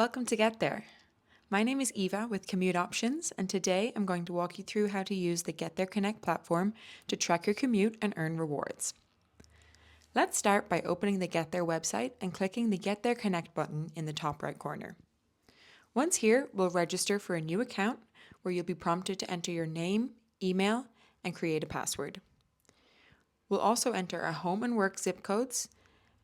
Welcome to Get There. My name is Eva with Commute Options, and today I'm going to walk you through how to use the Get There Connect platform to track your commute and earn rewards. Let's start by opening the Get There website and clicking the Get There Connect button in the top right corner. Once here, we'll register for a new account where you'll be prompted to enter your name, email, and create a password. We'll also enter our home and work zip codes,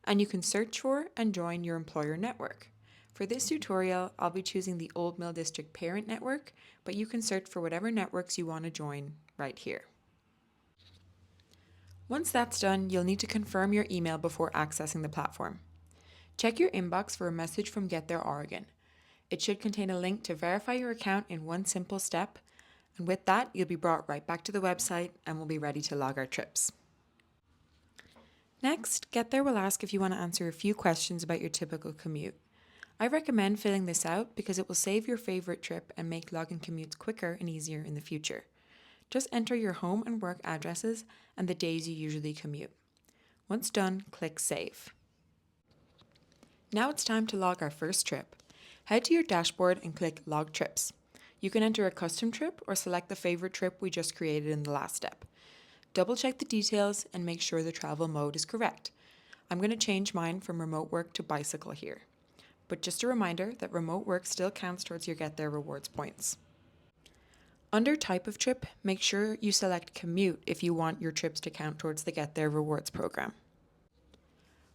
and you can search for and join your employer network. For this tutorial, I'll be choosing the Old Mill District parent network, but you can search for whatever networks you want to join right here. Once that's done, you'll need to confirm your email before accessing the platform. Check your inbox for a message from Get There Oregon. It should contain a link to verify your account in one simple step, and with that, you'll be brought right back to the website and we'll be ready to log our trips. Next, Get There will ask if you want to answer a few questions about your typical commute. I recommend filling this out because it will save your favorite trip and make logging commutes quicker and easier in the future. Just enter your home and work addresses and the days you usually commute. Once done, click Save. Now it's time to log our first trip. Head to your dashboard and click Log Trips. You can enter a custom trip or select the favorite trip we just created in the last step. Double check the details and make sure the travel mode is correct. I'm going to change mine from remote work to bicycle here. But just a reminder that remote work still counts towards your Get There rewards points. Under type of trip, make sure you select commute if you want your trips to count towards the Get There rewards program.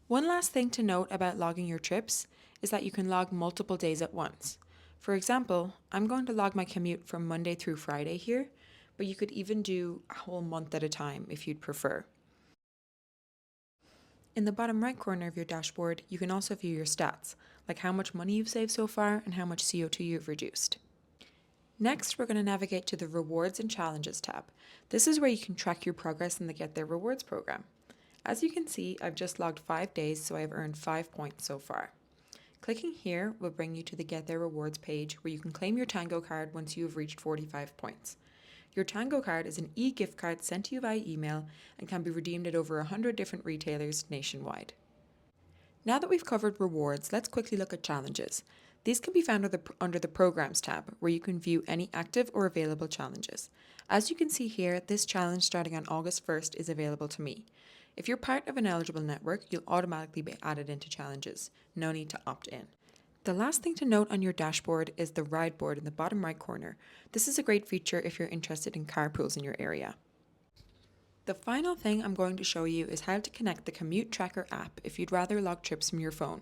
One last thing to note about logging your trips is that you can log multiple days at once. For example, I'm going to log my commute from Monday through Friday here, but you could even do a whole month at a time if you'd prefer. In the bottom right corner of your dashboard, you can also view your stats, like how much money you've saved so far and how much CO2 you've reduced. Next, we're going to navigate to the Rewards and Challenges tab. This is where you can track your progress in the Get There Rewards program. As you can see, I've just logged 5 days, so I've earned 5 points so far. Clicking here will bring you to the Get There Rewards page where you can claim your Tango card once you have reached 45 points. Your Tango card is an e-gift card sent to you via email and can be redeemed at over 100 different retailers nationwide. Now that we've covered rewards, let's quickly look at challenges. These can be found under the Programs tab, where you can view any active or available challenges. As you can see here, this challenge starting on August 1st is available to me. If you're part of an eligible network, you'll automatically be added into challenges. No need to opt in. The last thing to note on your dashboard is the ride board in the bottom right corner. This is a great feature if you're interested in carpools in your area. The final thing I'm going to show you is how to connect the Commute Tracker app if you'd rather log trips from your phone.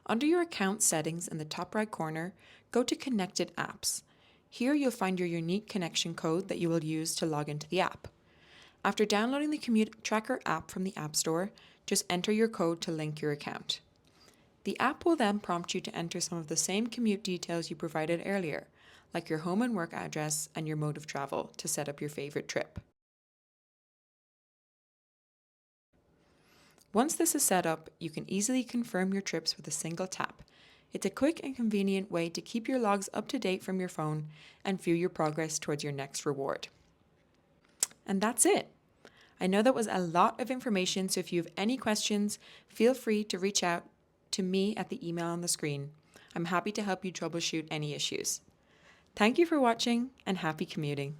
Under your account settings in the top right corner, go to Connected Apps. Here you'll find your unique connection code that you will use to log into the app. After downloading the Commute Tracker app from the App Store, just enter your code to link your account. The app will then prompt you to enter some of the same commute details you provided earlier, like your home and work address and your mode of travel to set up your favorite trip. Once this is set up, you can easily confirm your trips with a single tap. It's a quick and convenient way to keep your logs up to date from your phone and view your progress towards your next reward. And that's it. I know that was a lot of information, so if you have any questions, feel free to reach out to me at the email on the screen. I'm happy to help you troubleshoot any issues. Thank you for watching and happy commuting.